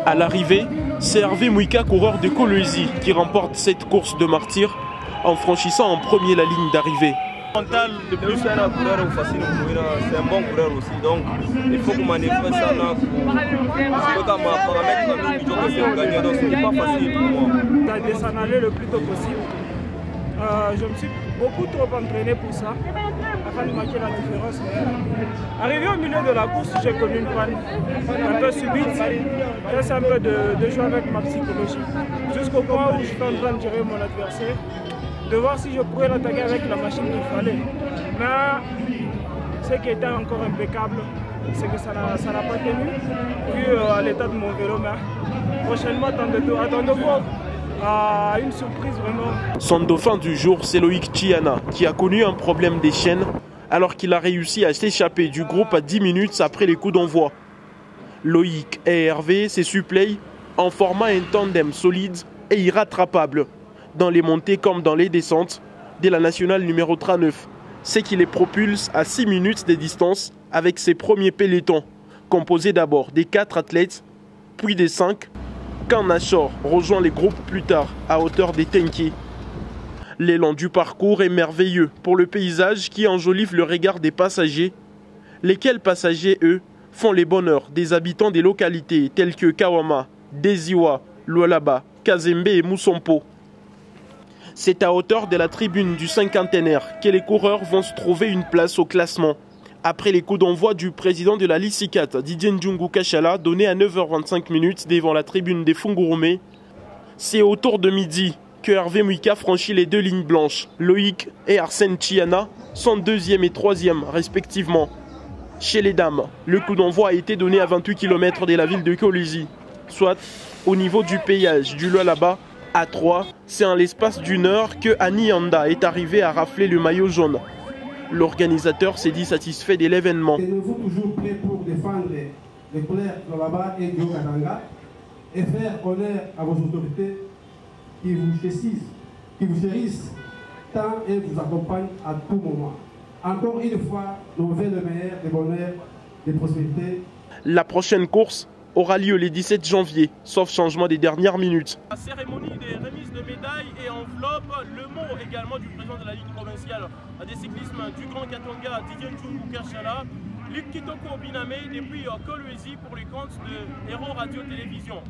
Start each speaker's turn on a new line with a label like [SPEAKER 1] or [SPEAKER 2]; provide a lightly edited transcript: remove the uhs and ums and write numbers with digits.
[SPEAKER 1] À l'arrivée, c'est Hervé Mouika, coureur de Kolwezi, qui remporte cette course de martyr en franchissant en premier la ligne d'arrivée.
[SPEAKER 2] Mental, de plus c'est un coureur facile, c'est un bon coureur aussi, donc il faut que manœuvrer ça là pour gagner, donc c'est pas facile pour moi.
[SPEAKER 3] De s'en aller le plus tôt possible. Je me suis beaucoup trop entraîné pour ça, afin de marquer la différence. Arrivé au milieu de la course, j'ai connu une panne un peu subite. C'est un peu de jouer avec ma psychologie, jusqu'au point où je suis en train de gérer mon adversaire, de voir si je pourrais l'attaquer avec la machine qu'il fallait. Mais ce qui était encore impeccable, c'est que ça n'a pas tenu, vu à l'état de mon vélo. Mais prochainement, attendez-vous à une surprise vraiment.
[SPEAKER 1] Son dauphin du jour, c'est Loïc Chiana, qui a connu un problème des chaînes alors qu'il a réussi à s'échapper du groupe à 10 minutes après les coups d'envoi. Loïc et Hervé se suppléent en formant un tandem solide et irrattrapable dans les montées comme dans les descentes de la nationale numéro 39, ce qui les propulse à 6 minutes de distance avec ses premiers pelotons, composés d'abord des 4 athlètes, puis des 5, quand Nashor rejoint les groupes plus tard à hauteur des Tenki. L'élan du parcours est merveilleux pour le paysage qui enjolive le regard des passagers, lesquels passagers, eux, font les bonheurs des habitants des localités telles que Kawama, Deziwa, Lualaba, Kazembe et Mousompo. C'est à hauteur de la tribune du cinquantenaire que les coureurs vont se trouver une place au classement. Après les coups d'envoi du président de la Lisicat, Didier Ndjungu Kachala, donné à 9h25 devant la tribune des Fungurume, c'est autour de midi que Hervé Mouika franchit les 2 lignes blanches. Loïc et Arsène Chiana sont 2e et 3e respectivement. Chez les dames, le coup d'envoi a été donné à 28 km de la ville de Kolwezi, soit au niveau du péage du Lualaba. À 3, c'est en l'espace d'une heure que Annie Anda est arrivé à rafler le maillot jaune. L'organisateur s'est dit satisfait de l'événement.
[SPEAKER 4] Tenez-vous toujours prêt pour défendre les couleurs Lualaba et du Katanga et faire honneur à vos autorités qui vous chérissent tant et vous accompagnent à tout moment. Encore une fois, nous vous faisons le meilleur des bonheurs, des prospérités.
[SPEAKER 1] La prochaine course aura lieu le 17 janvier, sauf changement des dernières minutes.
[SPEAKER 5] La cérémonie des remises de médailles et enveloppe, le mot également du président de la Ligue provinciale des cyclismes du Grand Katanga, Didier Ndjungu Kachala, Luc Kitoko Biname, depuis Kolwezi pour les comptes de Héros Radio Télévision.